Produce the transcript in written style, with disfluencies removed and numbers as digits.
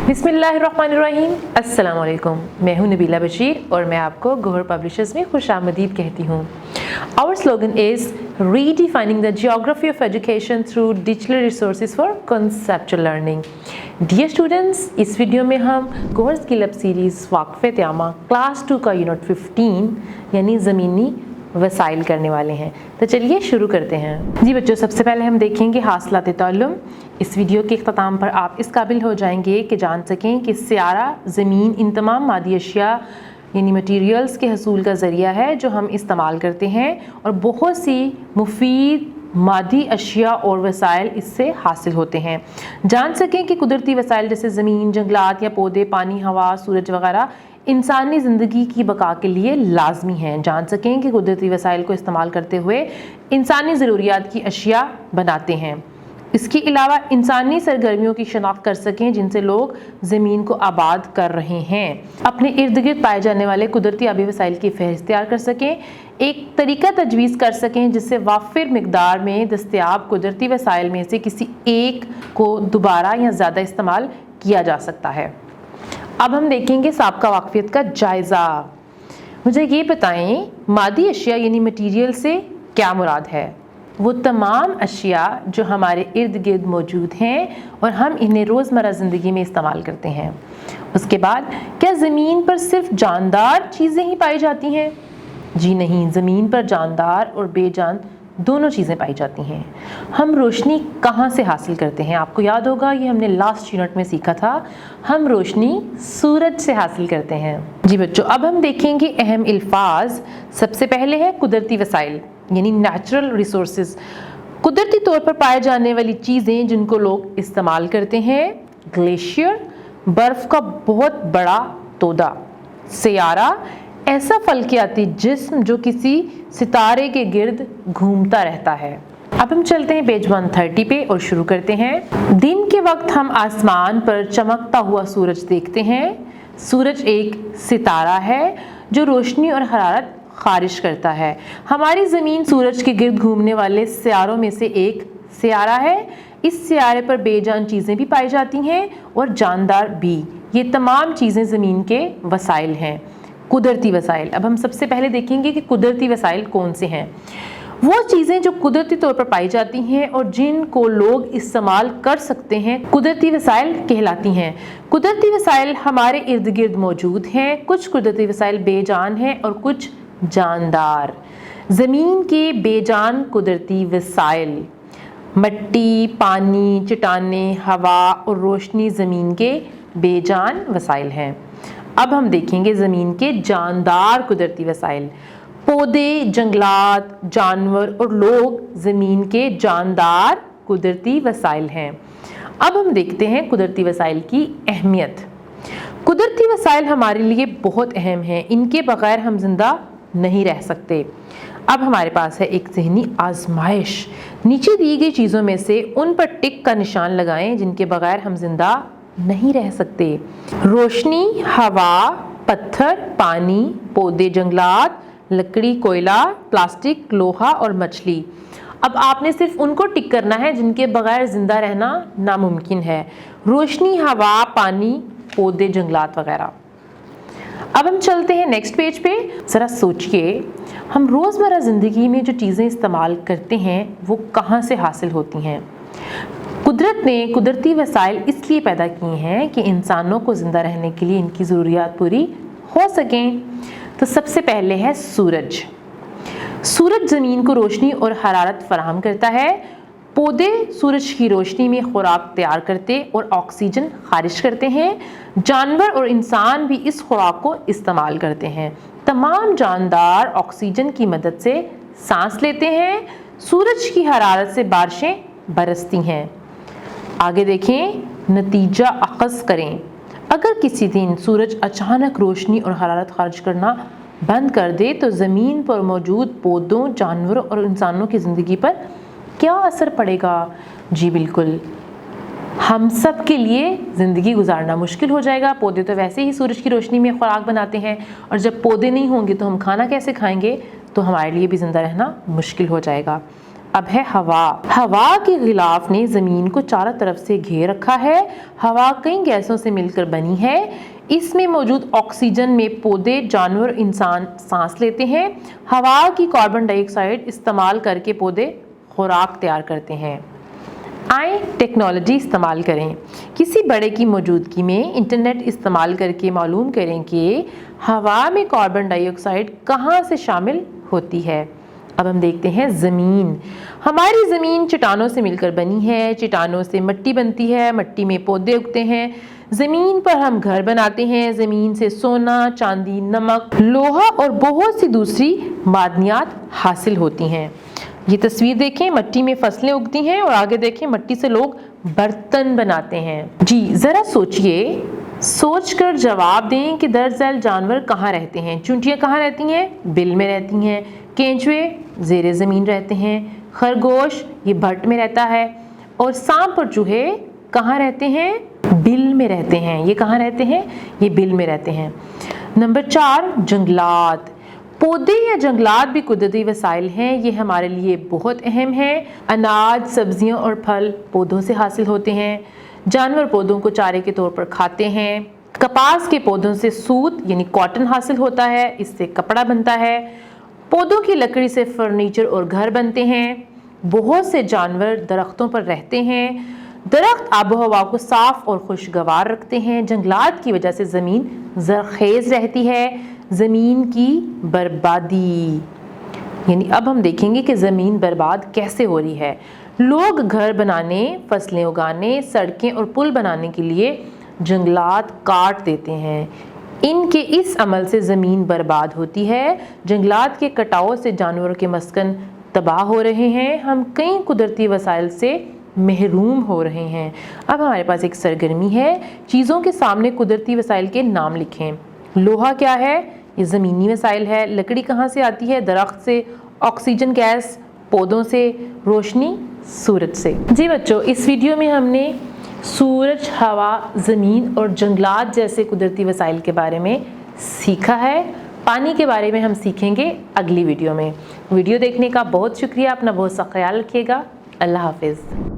बिस्मिल्लाहिर्रहमानिर्रहीम। अस्सलाम वालेकुम। मैं हूँ नबीला बशीर और मैं आपको गौहर पब्लिशर्स में खुशामदीद कहती हूँ। Our slogan is redefining the geography of education through digital resources for conceptual learning. Dear students, इस वीडियो में हम गौहर स्किल अप सीरीज़ वाक़फ़े त्यामा क्लास 2 का यूनिट 15 यानी ज़मीनी वसाइल करने वाले हैं। तो चलिए शुरू करते हैं। जी बच्चों, सबसे पहले हम देखेंगे हासिलात ताल्लुम। इस वीडियो के इख्तिताम पर आप इस काबिल हो जाएंगे कि जान सकें कि सियारा ज़मीन इन तमाम मादी अशिया यानी मटीरियल्स के हसूल का ज़रिया है जो हम इस्तेमाल करते हैं और बहुत सी मुफीद मादी अशिया और वसाइल इससे हासिल होते हैं। जान सकें कि कुदरती वसाइल जैसे ज़मीन, जंगलात या पौधे, पानी, हवा, सूरज वगैरह इंसानी ज़िंदगी की बका के लिए लाजमी हैं। जान सकें कि कुदरती वसाइल को इस्तेमाल करते हुए इंसानी ज़रूरियात की अशिया बनाते हैं। इसके अलावा इंसानी सरगर्मियों की शनाख्त कर सकें जिनसे लोग ज़मीन को आबाद कर रहे हैं। अपने इर्द गिर्द पाए जाने वाले कुदरती आबी वसाइल की फहरिस्त तैयार कर सकें। एक तरीका तजवीज़ कर सकें जिससे वाफिर मिकदार में दस्तयाब कुदरती वसाइल में से किसी एक को दोबारा या ज़्यादा इस्तेमाल किया जा सकता है। अब हम देखेंगे साबका वाक़फ़ियत का जायज़ा। मुझे ये बताएं, मादी अशिया यानी मटीरियल से क्या मुराद है? वो तमाम अशिया जो हमारे इर्द गिर्द मौजूद हैं और हम इन्हें रोज़मर्रा ज़िंदगी में इस्तेमाल करते हैं। उसके बाद क्या ज़मीन पर सिर्फ जानदार चीज़ें ही पाई जाती हैं? जी नहीं, ज़मीन पर जानदार और बेजान दोनों चीज़ें पाई जाती हैं। हम रोशनी कहाँ से हासिल करते हैं? आपको याद होगा, ये हमने लास्ट यूनिट में सीखा था। हम रोशनी सूरज से हासिल करते हैं। जी बच्चों, अब हम देखेंगे अहम अल्फाज। सबसे पहले है कुदरती वसाइल यानी नेचुरल रिसोर्सेज। कुदरती तौर पर पाए जाने वाली चीज़ें जिनको लोग इस्तेमाल करते हैं। ग्लेशियर, बर्फ़ का बहुत बड़ा तोदा। सियारा, ऐसा फल्कियाती जिस्म जो किसी सितारे के गिर्द घूमता रहता है। अब हम चलते हैं पेज 130 पे और शुरू करते हैं। दिन के वक्त हम आसमान पर चमकता हुआ सूरज देखते हैं। सूरज एक सितारा है जो रोशनी और हरारत खारिज करता है। हमारी ज़मीन सूरज के गिर्द घूमने वाले सियारों में से एक सियारा है। इस सियारे पर बेजान चीज़ें भी पाई जाती हैं और जानदार भी। ये तमाम चीज़ें ज़मीन के वसाइल हैं, कुदरती वसाइल। अब हम सबसे पहले देखेंगे कि कुदरती वसाइल कौन से हैं। वो चीज़ें जो कुदरती तौर पर पाई जाती हैं और जिनको लोग इस्तेमाल कर सकते हैं, कुदरती वसाइल कहलाती हैं। कुदरती वसाइल हमारे इर्द गिर्द मौजूद हैं। कुछ कुदरती वसाइल बेजान हैं और कुछ जानदार। ज़मीन के बेजान कुदरती वसाइल मिट्टी, पानी, चट्टानें, हवा और रोशनी ज़मीन के बेजान वसाइल हैं। अब हम देखेंगे ज़मीन के जानदार कुदरती वसाइल। पौधे, जंगलात, जानवर और लोग ज़मीन के जानदार कुदरती वसाइल हैं। अब हम देखते हैं कुदरती वसाइल की अहमियत। कुदरती वसाइल हमारे लिए बहुत अहम हैं। इनके बगैर हम जिंदा नहीं रह सकते। अब हमारे पास है एक ज़हनी आजमाइश। नीचे दी गई चीज़ों में से उन पर टिक का निशान लगाएं जिनके बगैर हम जिंदा नहीं रह सकते। रोशनी, हवा, पत्थर, पानी, पौधे, जंगलात, लकड़ी, कोयला, प्लास्टिक, लोहा और मछली। अब आपने सिर्फ उनको टिक करना है जिनके बगैर जिंदा रहना नामुमकिन है। रोशनी, हवा, पानी, पौधे, जंगलात वगैरह। अब हम चलते हैं नेक्स्ट पेज पे। ज़रा सोचिए, हम रोज़मर्रा ज़िंदगी में जो चीज़ें इस्तेमाल करते हैं वो कहाँ से हासिल होती हैं? कुदरत ने कुदरती वसाइल इसलिए पैदा किए हैं कि इंसानों को ज़िंदा रहने के लिए इनकी ज़रूरियात पूरी हो सकें। तो सबसे पहले है सूरज। सूरज ज़मीन को रोशनी और हरारत फराहम करता है। पौधे सूरज की रोशनी में खुराक तैयार करते और ऑक्सीजन खारिज करते हैं। जानवर और इंसान भी इस खुराक को इस्तेमाल करते हैं। तमाम जानदार ऑक्सीजन की मदद से सांस लेते हैं। सूरज की हरारत से बारिशें बरसती हैं। आगे देखें, नतीजा अख़ज़ करें। अगर किसी दिन सूरज अचानक रोशनी और हरारत खारिज करना बंद कर दे तो ज़मीन पर मौजूद पौधों, जानवरों और इंसानों की ज़िंदगी पर क्या असर पड़ेगा? जी बिल्कुल, हम सब के लिए ज़िंदगी गुजारना मुश्किल हो जाएगा। पौधे तो वैसे ही सूरज की रोशनी में खुराक बनाते हैं और जब पौधे नहीं होंगे तो हम खाना कैसे खाएंगे? तो हमारे लिए भी ज़िंदा रहना मुश्किल हो जाएगा। अब है हवा। हवा के गिलाफ ने ज़मीन को चारों तरफ से घेर रखा है। हवा कई गैसों से मिलकर बनी है। इसमें मौजूद ऑक्सीजन में पौधे, जानवर, इंसान सांस लेते हैं। हवा की कार्बन डाइऑक्साइड इस्तेमाल करके पौधे खुराक तैयार करते हैं। आए टेक्नोलॉजी इस्तेमाल करें। किसी बड़े की मौजूदगी में इंटरनेट इस्तेमाल करके मालूम करें कि हवा में कार्बन डाइऑक्साइड कहाँ से शामिल होती है। अब हम देखते हैं ज़मीन। हमारी ज़मीन चट्टानों से मिलकर बनी है। चट्टानों से मिट्टी बनती है। मिट्टी में पौधे उगते हैं। ज़मीन पर हम घर बनाते हैं। ज़मीन से सोना, चांदी, नमक, लोहा और बहुत सी दूसरी मादनियात हासिल होती हैं। ये तस्वीर देखें, मिट्टी में फसलें उगती हैं और आगे देखें मिट्टी से लोग बर्तन बनाते हैं। जी ज़रा सोचिए, सोचकर जवाब दें कि दरअसल जानवर कहाँ रहते हैं। चूंटियाँ कहाँ रहती हैं? बिल में रहती हैं। केंचुए ज़ेरे ज़मीन रहते हैं। खरगोश ये भट्ट में रहता है। और सांप और चूहे कहाँ रहते हैं? बिल में रहते हैं। ये कहाँ रहते हैं? ये बिल में रहते हैं। नंबर 4, जंगलात। पौधे या जंगलात भी कुदरती वसाइल हैं। ये हमारे लिए बहुत अहम हैं। अनाज, सब्जियां और फल पौधों से हासिल होते हैं। जानवर पौधों को चारे के तौर पर खाते हैं। कपास के पौधों से सूत यानी कॉटन हासिल होता है। इससे कपड़ा बनता है। पौधों की लकड़ी से फर्नीचर और घर बनते हैं। बहुत से जानवर दरख्तों पर रहते हैं। दरख्त आबोहवा को साफ और खुशगवार रखते हैं। जंगलात की वजह से ज़मीन ज़रखेज़ रहती है। ज़मीन की बर्बादी, यानी अब हम देखेंगे कि ज़मीन बर्बाद कैसे हो रही है। लोग घर बनाने, फसलें उगाने, सड़कें और पुल बनाने के लिए जंगलात काट देते हैं। इनके इस अमल से ज़मीन बर्बाद होती है। जंगलात के कटाव से जानवरों के मस्कन तबाह हो रहे हैं। हम कई कुदरती वसाइल से महरूम हो रहे हैं। अब हमारे पास एक सरगर्मी है, चीज़ों के सामने कुदरती वसाइल के नाम लिखें। लोहा क्या है? ये ज़मीनी वसाइल है। लकड़ी कहाँ से आती है? दरख्त से। ऑक्सीजन गैस पौधों से। रोशनी सूरज से। जी बच्चों, इस वीडियो में हमने सूरज, हवा, ज़मीन और जंगलात जैसे कुदरती वसाइल के बारे में सीखा है। पानी के बारे में हम सीखेंगे अगली वीडियो में। वीडियो देखने का बहुत शुक्रिया। अपना बहुत सा ख्याल रखिएगा। अल्लाह हाफिज़।